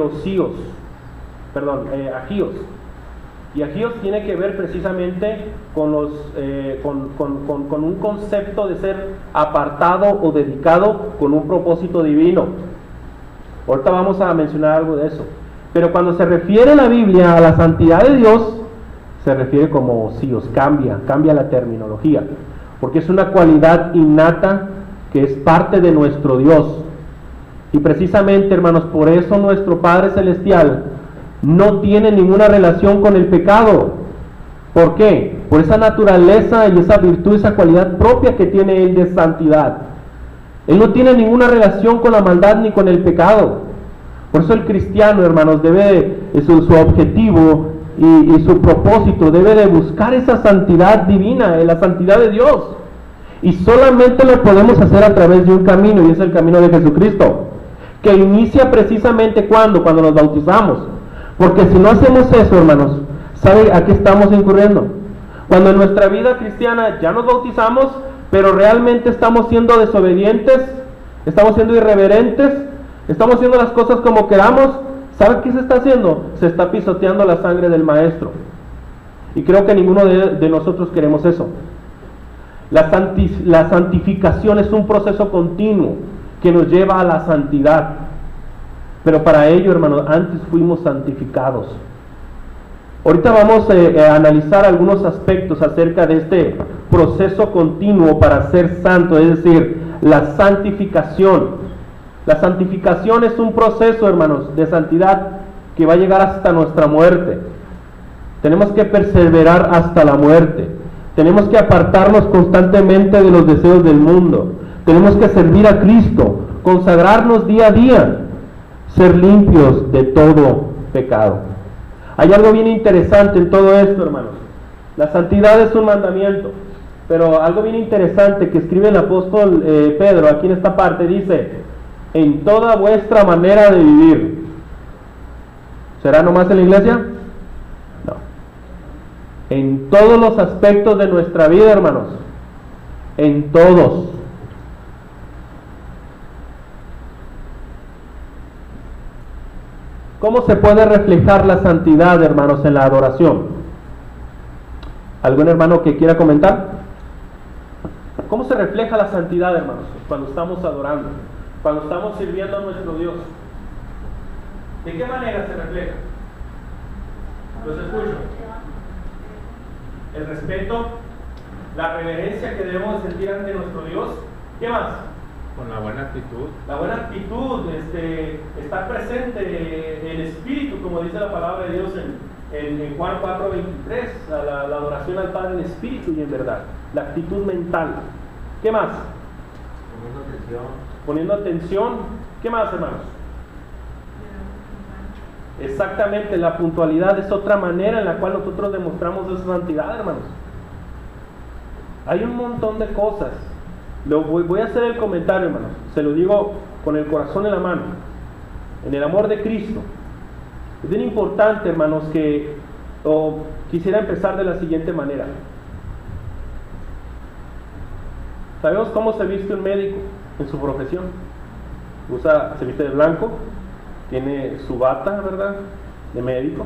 agios. Y agios tiene que ver precisamente con un concepto de ser apartado o dedicado con un propósito divino. Ahorita vamos a mencionar algo de eso. Pero cuando se refiere la Biblia a la santidad de Dios, se refiere como osios, cambia la terminología, porque es una cualidad innata que es parte de nuestro Dios. Y precisamente, hermanos, por eso nuestro Padre Celestial no tiene ninguna relación con el pecado. ¿Por qué? Por esa naturaleza y esa virtud, esa cualidad propia que tiene Él de santidad. Él no tiene ninguna relación con la maldad ni con el pecado. Por eso el cristiano, hermanos, su objetivo y su propósito debe de buscar esa santidad divina, la santidad de Dios. Y solamente lo podemos hacer a través de un camino, y es el camino de Jesucristo, que inicia precisamente cuando nos bautizamos. Porque si no hacemos eso, hermanos, ¿sabe a qué estamos incurriendo? Cuando en nuestra vida cristiana ya nos bautizamos, pero realmente estamos siendo desobedientes, estamos siendo irreverentes, estamos haciendo las cosas como queramos, ¿sabe qué se está haciendo? Se está pisoteando la sangre del Maestro. Y creo que ninguno de nosotros queremos eso. La santificación es un proceso continuo que nos lleva a la santidad. Pero para ello, hermanos, antes fuimos santificados. Ahorita vamos a analizar algunos aspectos acerca de este proceso continuo para ser santo, es decir, la santificación. La santificación es un proceso, hermanos, de santidad que va a llegar hasta nuestra muerte. Tenemos que perseverar hasta la muerte. Tenemos que apartarnos constantemente de los deseos del mundo. Tenemos que servir a Cristo, consagrarnos día a día, ser limpios de todo pecado. Hay algo bien interesante en todo esto, hermanos. La santidad es un mandamiento, pero algo bien interesante que escribe el apóstol Pedro aquí en esta parte, dice: en toda vuestra manera de vivir. ¿Será nomás en la iglesia? No. En todos los aspectos de nuestra vida, hermanos. En todos. ¿Cómo se puede reflejar la santidad, hermanos, en la adoración? ¿Algún hermano que quiera comentar? ¿Cómo se refleja la santidad, hermanos, cuando estamos adorando, cuando estamos sirviendo a nuestro Dios? ¿De qué manera se refleja? Los escucho. El respeto, la reverencia que debemos sentir ante nuestro Dios. ¿Qué más? Con la buena actitud. La buena actitud, estar presente en espíritu, como dice la palabra de Dios en Juan 4:23, la adoración al Padre en espíritu y en verdad. La actitud mental. ¿Qué más? Poniendo atención. Poniendo atención. ¿Qué más, hermanos? Exactamente, la puntualidad es otra manera en la cual nosotros demostramos esa santidad, hermanos. Hay un montón de cosas. Voy a hacer el comentario, hermanos. Se lo digo con el corazón en la mano. En el amor de Cristo. Es bien importante, hermanos, quisiera empezar de la siguiente manera. ¿Sabemos cómo se viste un médico en su profesión? Se viste de blanco, tiene su bata, ¿verdad?, de médico.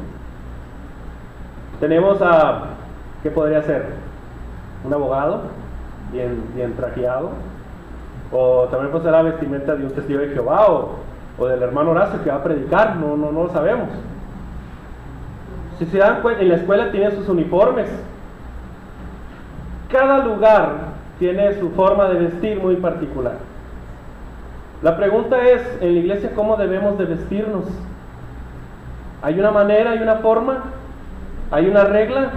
Tenemos a, ¿qué podría ser? Un abogado, bien trajeado. O también puede ser la vestimenta de un testigo de Jehová o del hermano Horacio que va a predicar, no lo sabemos. Si se dan cuenta, en la escuela tienen sus uniformes. Cada lugar tiene su forma de vestir muy particular. La pregunta es, en la iglesia, ¿cómo debemos de vestirnos? ¿Hay una manera, hay una forma? ¿Hay una regla?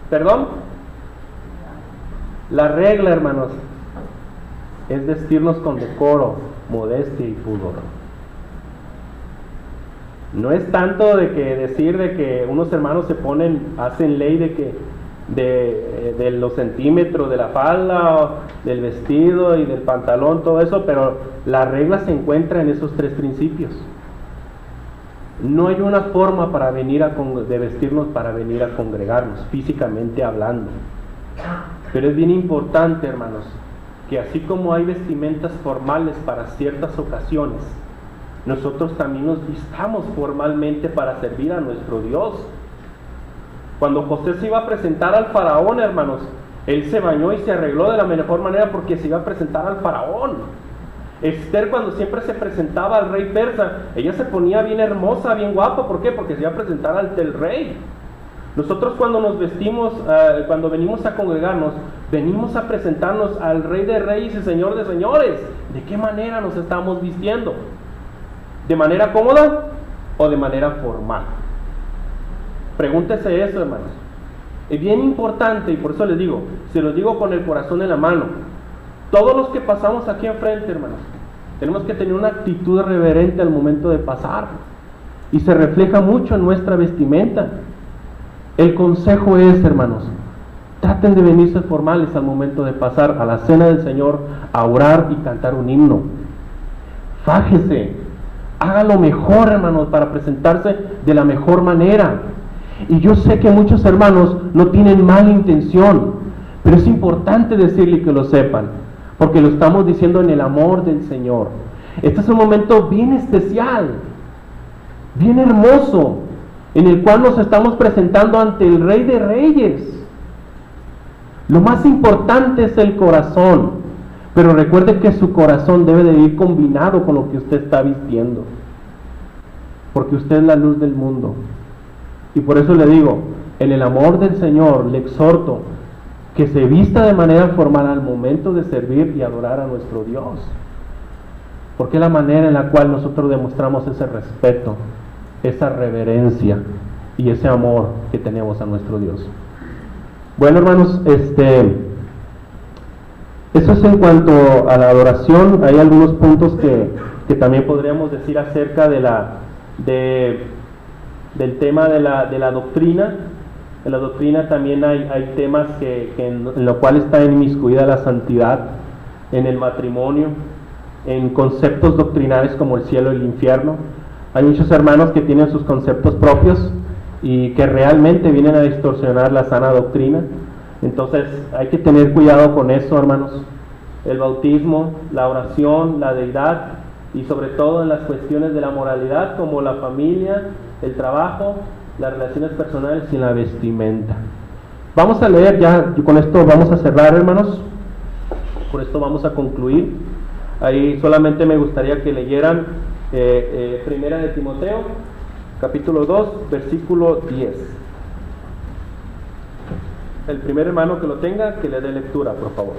¿Perdón? La regla, hermanos, es vestirnos con decoro, modestia y pudor. No es tanto de que decir de que unos hermanos hacen ley de que de los centímetros de la falda, del vestido y del pantalón, todo eso, pero la regla se encuentra en esos tres principios. No hay una forma para de vestirnos para venir a congregarnos, físicamente hablando. Pero es bien importante, hermanos, que así como hay vestimentas formales para ciertas ocasiones, nosotros también nos vistamos formalmente para servir a nuestro Dios. Cuando José se iba a presentar al faraón, hermanos, él se bañó y se arregló de la mejor manera porque se iba a presentar al faraón. Esther, cuando siempre se presentaba al rey persa, ella se ponía bien hermosa, bien guapa. ¿Por qué? Porque se iba a presentar ante el rey. Nosotros cuando nos vestimos, cuando venimos a congregarnos, venimos a presentarnos al Rey de Reyes y Señor de Señores. ¿De qué manera nos estamos vistiendo? ¿De manera cómoda o de manera formal? Pregúntese eso, hermanos. Es bien importante, y por eso les digo, se los digo con el corazón en la mano. Todos los que pasamos aquí enfrente, hermanos, tenemos que tener una actitud reverente al momento de pasar. Y se refleja mucho en nuestra vestimenta. El consejo es, hermanos, traten de venirse formales al momento de pasar a la cena del Señor, a orar y cantar un himno. Fájese, haga lo mejor, hermanos, para presentarse de la mejor manera. Y yo sé que muchos hermanos no tienen mala intención, pero es importante decirle que lo sepan, porque lo estamos diciendo en el amor del Señor. Este es un momento bien especial, bien hermoso, en el cual nos estamos presentando ante el Rey de Reyes. Lo más importante es el corazón, pero recuerde que su corazón debe de ir combinado con lo que usted está vistiendo, porque usted es la luz del mundo. Y por eso le digo, en el amor del Señor le exhorto que se vista de manera formal al momento de servir y adorar a nuestro Dios, porque es la manera en la cual nosotros demostramos ese respeto, esa reverencia y ese amor que tenemos a nuestro Dios. Bueno, hermanos, eso es en cuanto a la adoración. Hay algunos puntos que también podríamos decir acerca del tema de la doctrina. En la doctrina también hay temas en lo cual está inmiscuida la santidad, en el matrimonio, en conceptos doctrinales como el cielo y el infierno. Hay muchos hermanos que tienen sus conceptos propios y que realmente vienen a distorsionar la sana doctrina. Entonces hay que tener cuidado con eso, hermanos. El bautismo, la oración, la deidad y sobre todo en las cuestiones de la moralidad como la familia, el trabajo, las relaciones personales y la vestimenta. Vamos a leer ya, con esto vamos a cerrar, hermanos. Con esto vamos a concluir. Ahí solamente me gustaría que leyeran Primera de Timoteo, capítulo 2, versículo 10. El primer hermano que lo tenga, que le dé lectura, por favor.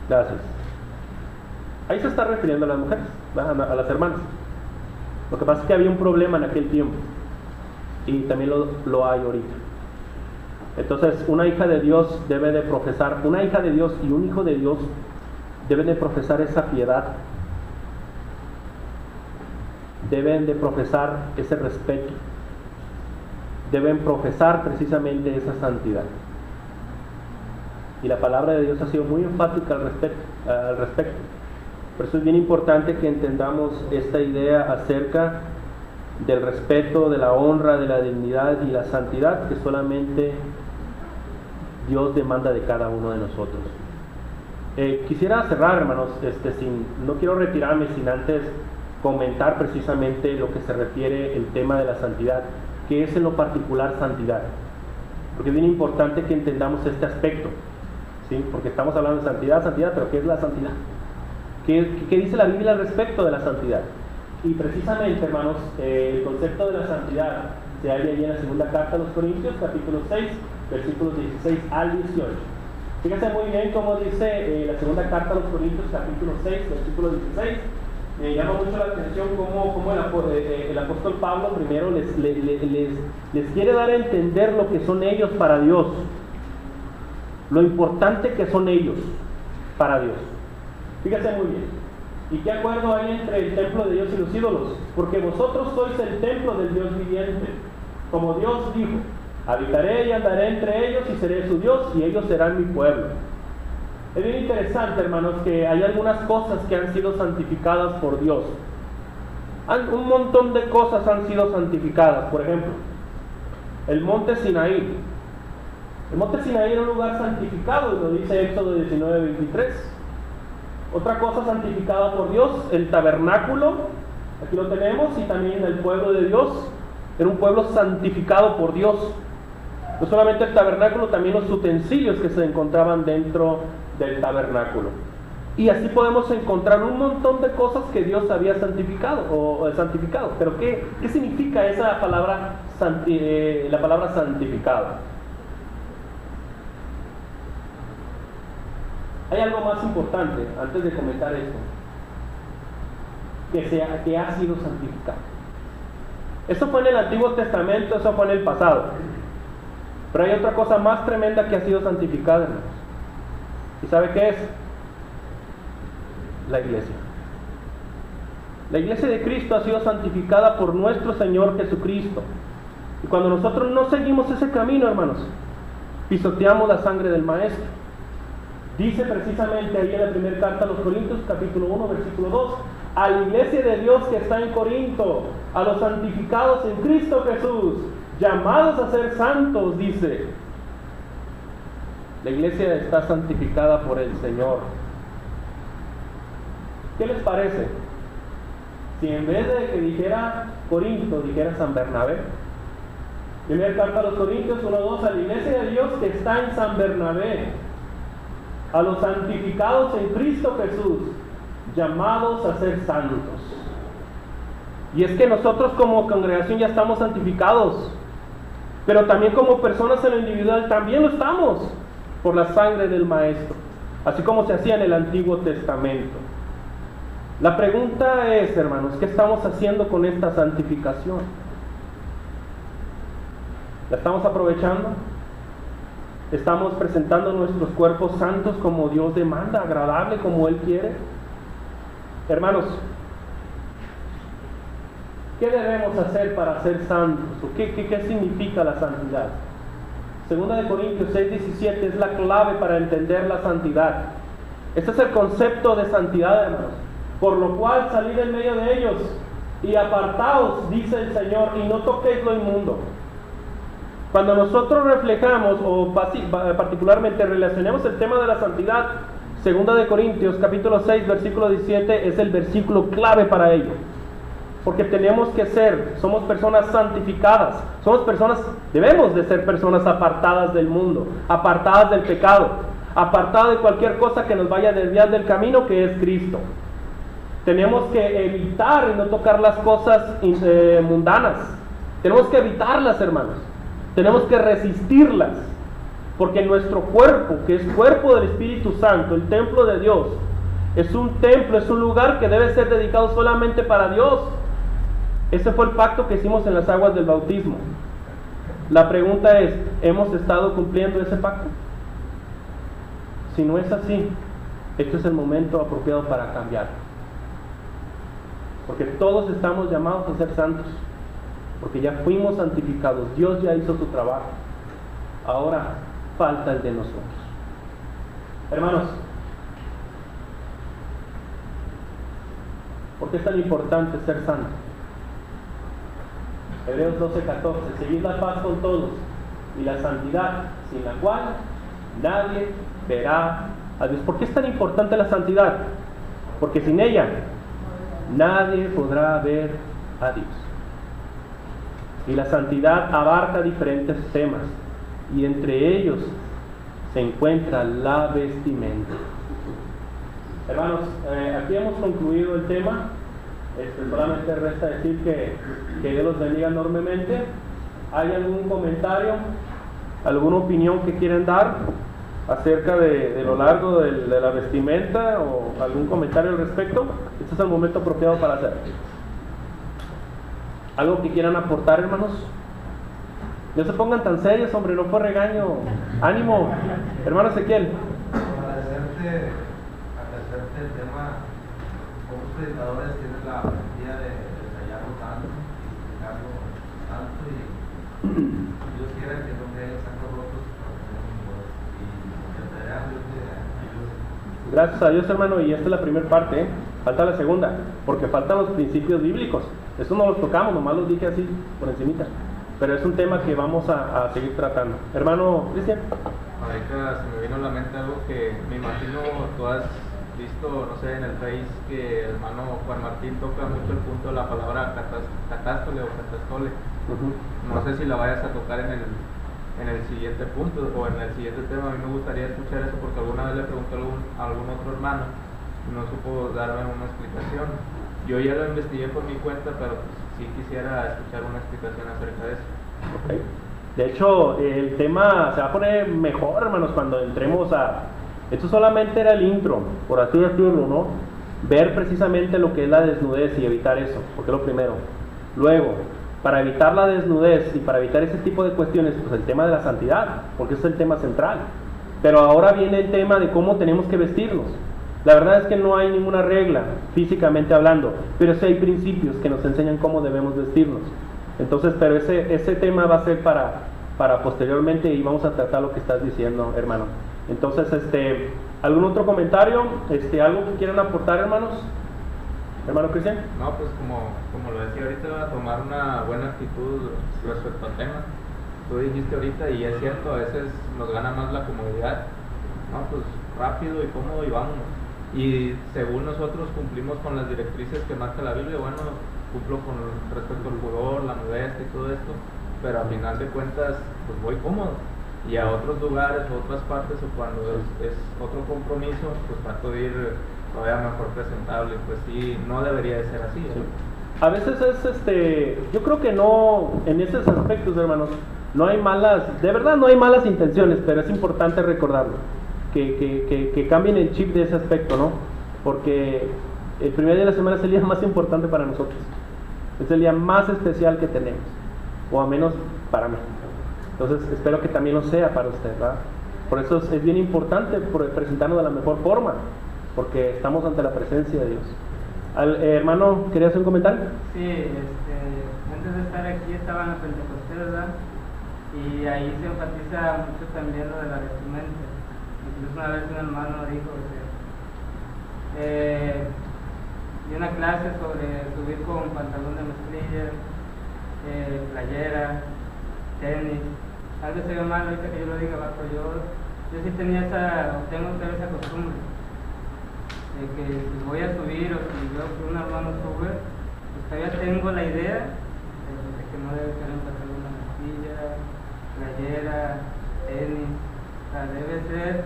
Gracias. Ahí se está refiriendo a las mujeres, a las hermanas. Lo que pasa es que había un problema en aquel tiempo y también lo hay ahorita. Entonces, una hija de Dios debe de profesar, una hija de Dios y un hijo de Dios deben de profesar esa piedad, deben de profesar ese respeto, deben profesar precisamente esa santidad. Y la palabra de Dios ha sido muy enfática al respecto. Por eso es bien importante que entendamos esta idea acerca del respeto, de la honra, de la dignidad y la santidad que solamente Dios demanda de cada uno de nosotros. Quisiera cerrar, hermanos, no quiero retirarme sin antes comentar precisamente lo que se refiere el tema de la santidad, que es en lo particular santidad, porque es bien importante que entendamos este aspecto, ¿sí? Porque estamos hablando de santidad, pero ¿qué es la santidad? ¿Qué dice la Biblia al respecto de la santidad? Y precisamente, hermanos, el concepto de la santidad se halla allí en la segunda carta a los Corintios, capítulo 6, versículos 16 al 18. Fíjense muy bien cómo dice la segunda carta a los Corintios, capítulo 6, versículo 16. Me llama mucho la atención cómo el apóstol Pablo primero les quiere dar a entender lo que son ellos para Dios, lo importante que son ellos para Dios. Fíjense muy bien. ¿Y qué acuerdo hay entre el templo de Dios y los ídolos? Porque vosotros sois el templo del Dios viviente. Como Dios dijo: habitaré y andaré entre ellos y seré su Dios y ellos serán mi pueblo. Es bien interesante, hermanos, que hay algunas cosas que han sido santificadas por Dios. Un montón de cosas han sido santificadas. Por ejemplo, el monte Sinaí. El monte Sinaí era un lugar santificado, y lo dice Éxodo 19:23. Otra cosa santificada por Dios, el tabernáculo. Aquí lo tenemos, y también el pueblo de Dios. Era un pueblo santificado por Dios. No solamente el tabernáculo, también los utensilios que se encontraban dentro del tabernáculo. Y así podemos encontrar un montón de cosas que Dios había santificado santificado. Pero ¿qué significa esa palabra, la palabra santificado? Hay algo más importante antes de comentar esto, que ha sido santificado. Eso fue en el Antiguo Testamento, eso fue en el pasado. Pero hay otra cosa más tremenda que ha sido santificada, hermanos. ¿Y sabe qué es? La iglesia. La iglesia de Cristo ha sido santificada por nuestro Señor Jesucristo. Y cuando nosotros no seguimos ese camino, hermanos, pisoteamos la sangre del Maestro. Dice precisamente ahí en la primera carta a los Corintios, capítulo 1, versículo 2, a la iglesia de Dios que está en Corinto, a los santificados en Cristo Jesús, llamados a ser santos, dice. La iglesia está santificada por el Señor. ¿Qué les parece si en vez de que dijera Corinto, dijera San Bernabé? Primera carta a los Corintios 1:2, a la iglesia de Dios que está en San Bernabé, a los santificados en Cristo Jesús, llamados a ser santos. Y es que nosotros como congregación ya estamos santificados, pero también como personas en lo individual también lo estamos, por la sangre del Maestro, así como se hacía en el Antiguo Testamento. La pregunta es, hermanos, ¿qué estamos haciendo con esta santificación? ¿La estamos aprovechando? ¿Estamos presentando nuestros cuerpos santos como Dios demanda, agradable como Él quiere? Hermanos, ¿qué debemos hacer para ser santos? ¿Qué significa la santidad? Segunda de Corintios 6:17 es la clave para entender la santidad. Este es el concepto de santidad, hermanos. Por lo cual salid en medio de ellos y apartaos, dice el Señor, y no toquéis lo inmundo. Cuando nosotros reflejamos o particularmente relacionemos el tema de la santidad, Segunda de Corintios capítulo 6 versículo 17 es el versículo clave para ello. Porque somos personas santificadas, debemos de ser personas apartadas del mundo, apartadas del pecado, apartadas de cualquier cosa que nos vaya a desviar del camino que es Cristo. Tenemos que evitar y no tocar las cosas mundanas. Tenemos que evitarlas, hermanos. Tenemos que resistirlas, porque nuestro cuerpo, que es cuerpo del Espíritu Santo, el templo de Dios, es un templo, es un lugar que debe ser dedicado solamente para Dios. Ese fue el pacto que hicimos en las aguas del bautismo. La pregunta es, ¿hemos estado cumpliendo ese pacto? Si no es así, este es el momento apropiado para cambiar. Porque todos estamos llamados a ser santos. Porque ya fuimos santificados, Dios ya hizo su trabajo. Ahora falta el de nosotros. Hermanos, ¿por qué es tan importante ser santo? Hebreos 12:14, seguid la paz con todos y la santidad, sin la cual nadie verá a Dios. ¿Por qué es tan importante la santidad? Porque sin ella nadie podrá ver a Dios. Y la santidad abarca diferentes temas, y entre ellos se encuentra la vestimenta. Hermanos, aquí hemos concluido el tema. Solamente resta decir que Dios los bendiga enormemente. ¿Hay algún comentario, alguna opinión que quieren dar acerca de lo largo de la vestimenta, o algún comentario al respecto? Este es el momento apropiado para hacer. ¿Algo que quieran aportar, hermanos? No se pongan tan serios, hombre, no fue regaño. ¡Ánimo! Hermano Ezequiel. Agradecerte el tema. Como predicadores tienes la valentía de ensayarlo tanto y explicarlo tanto, y Dios quiera que no me sacos rotos para tener un buen, y que te vean, Dios te ayude. Gracias a Dios, hermano, y esta es la primera parte, ¿eh? Falta la segunda, porque faltan los principios bíblicos. Eso no los tocamos, nomás los dije así por encimita, pero es un tema que vamos a seguir tratando. Hermano Cristian. Ahorita se me vino a la mente algo que me imagino tú has visto, no sé, en el Face, que el hermano Juan Martín toca mucho el punto de la palabra catástole o catastole. No sé si la vayas a tocar en el siguiente punto o en el siguiente tema. A mí me gustaría escuchar eso, porque alguna vez le pregunté a algún otro hermano y no supo darme una explicación. Yo ya lo investigué por mi cuenta, pero pues, sí quisiera escuchar una explicación acerca de eso. Okay. De hecho, el tema se va a poner mejor, hermanos, cuando entremos a... Esto solamente era el intro, por así decirlo, ¿no? Ver precisamente lo que es la desnudez y evitar eso, porque es lo primero. Luego, para evitar la desnudez y para evitar ese tipo de cuestiones, pues el tema de la santidad, porque ese es el tema central. Pero ahora viene el tema de cómo tenemos que vestirnos. La verdad es que no hay ninguna regla, físicamente hablando, pero sí hay principios que nos enseñan cómo debemos vestirnos. Entonces, pero ese tema va a ser para posteriormente, y vamos a tratar lo que estás diciendo, hermano. Entonces, ¿algún otro comentario? ¿Algo que quieran aportar, hermanos? ¿Hermano Cristian? No, pues como lo decía ahorita, tomar una buena actitud respecto al tema. Tú dijiste ahorita, y es cierto, a veces nos gana más la comodidad. No, pues rápido y cómodo y vámonos. Y según nosotros cumplimos con las directrices que marca la Biblia, bueno, cumplo con respecto al pudor, la modestia y todo esto, pero al final de cuentas, pues voy cómodo. Y a otros lugares, a otras partes, o cuando es otro compromiso, pues trato de ir todavía mejor presentable. Pues sí, no debería de ser así, ¿no? A veces yo creo que no, en esos aspectos, hermanos, no hay de verdad no hay malas intenciones, pero es importante recordarlo, que cambien el chip de ese aspecto, ¿no? Porque el primer día de la semana es el día más importante para nosotros, es el día más especial que tenemos, o al menos para mí. Entonces espero que también lo sea para usted, ¿verdad? Por eso es bien importante presentarnos de la mejor forma, porque estamos ante la presencia de Dios. Hermano, ¿quería hacer un comentario? Sí, antes de estar aquí estaba en la Pentecostés, ¿verdad? Y ahí se enfatiza mucho también lo de la vestimenta. Incluso una vez un hermano dijo que dio una clase sobre subir con pantalón de mezclilla, playera, tenis. Tal vez se ve mal ahorita que yo lo diga, pero yo sí tengo esa costumbre de que si voy a subir o si veo que un hermano sube, pues todavía tengo la idea de que no debe tener un pantalón de mezclilla, playera, tenis. O sea, debe ser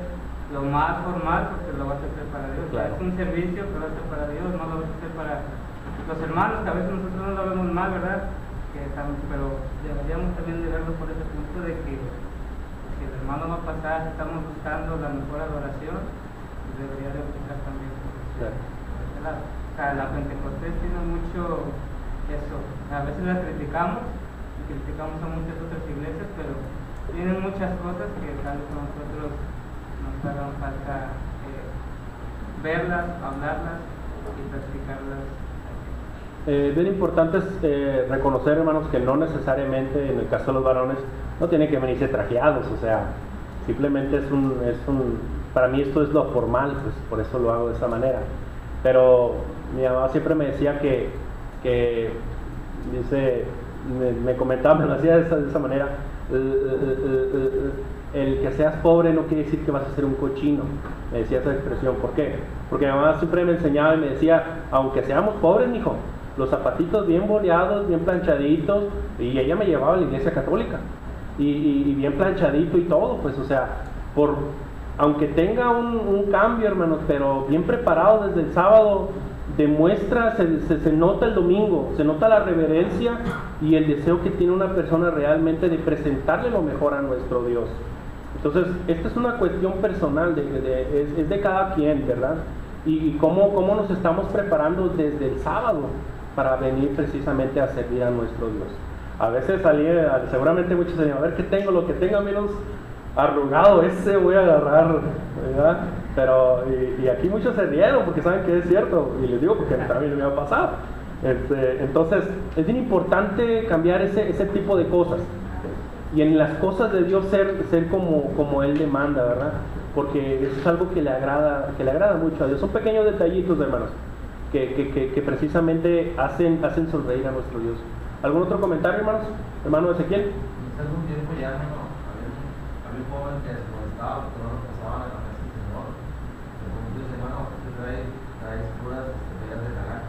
lo más formal, porque lo vas a hacer para Dios. Claro. Es un servicio que lo vas a hacer para Dios, no lo vas a hacer para los hermanos, que a veces nosotros no lo vemos mal, ¿verdad? Pero deberíamos también de verlo por ese punto de que si el hermano va a pasar, si estamos buscando la mejor adoración, pues debería de empezar también por ese lado. O sea, la Pentecostés tiene mucho eso. A veces la criticamos y criticamos a muchas otras iglesias, pero tienen muchas cosas que tal vez a nosotros nos hagan falta verlas, hablarlas y practicarlas. Bien importante es reconocer, hermanos, que no necesariamente en el caso de los varones no tienen que venirse trajeados, o sea, simplemente para mí esto es lo formal, pues por eso lo hago de esa manera. Pero mi mamá siempre me decía que dice, me comentaba, me lo hacía de esa manera, el que seas pobre no quiere decir que vas a ser un cochino. Me decía esa expresión. ¿Por qué? Porque mi mamá siempre me enseñaba y me decía, aunque seamos pobres, mijo, los zapatitos bien boleados, bien planchaditos, y ella me llevaba a la iglesia católica, y bien planchadito y todo, pues, o sea, aunque tenga un cambio, hermanos, pero bien preparado desde el sábado, demuestra, se nota el domingo, se nota la reverencia y el deseo que tiene una persona realmente de presentarle lo mejor a nuestro Dios. Entonces, esta es una cuestión personal, es de cada quien, ¿verdad? Y cómo nos estamos preparando desde el sábado para venir precisamente a servir a nuestro Dios. A veces seguramente muchos dirían, a ver qué tengo, lo que tenga menos arrugado, ese voy a agarrar, ¿verdad? Pero, y aquí muchos se rieron porque saben que es cierto, y les digo porque también me ha pasado. Entonces, es bien importante cambiar ese tipo de cosas, y en las cosas de Dios ser como Él demanda, ¿verdad? Porque eso es algo que le agrada mucho a Dios. Son pequeños detallitos, hermanos, que precisamente hacen sonreír a nuestro Dios. ¿Algún otro comentario, hermanos? Hermano Ezequiel. Hace algún tiempo ya había un joven que se molestaba porque no lo pasaban a la mesa del Señor. Le dice, hermano, usted trae puras medidas de calaca.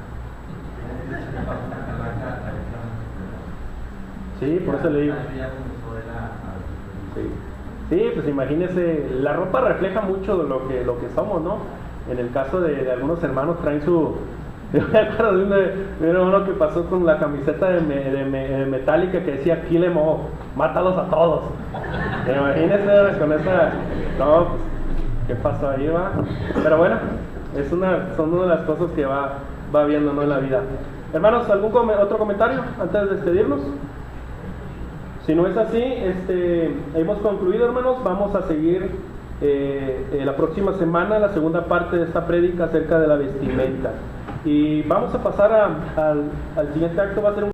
Sí, por eso le digo. Sí, pues imagínese, la ropa refleja mucho lo que somos, ¿no? En el caso de algunos hermanos traen su... Yo me acuerdo de uno que pasó con la camiseta de Metallica que decía Kill 'em all, mátalos a todos. Imagínese con esa... No, pues, ¿qué pasó ahí, va? Pero bueno, son una de las cosas que va viendo, ¿no?, en la vida. Hermanos, ¿algún otro comentario antes de despedirnos? Si no es así, hemos concluido, hermanos. Vamos a seguir la próxima semana la segunda parte de esta prédica acerca de la vestimenta. Y vamos a pasar al siguiente acto. Va a ser un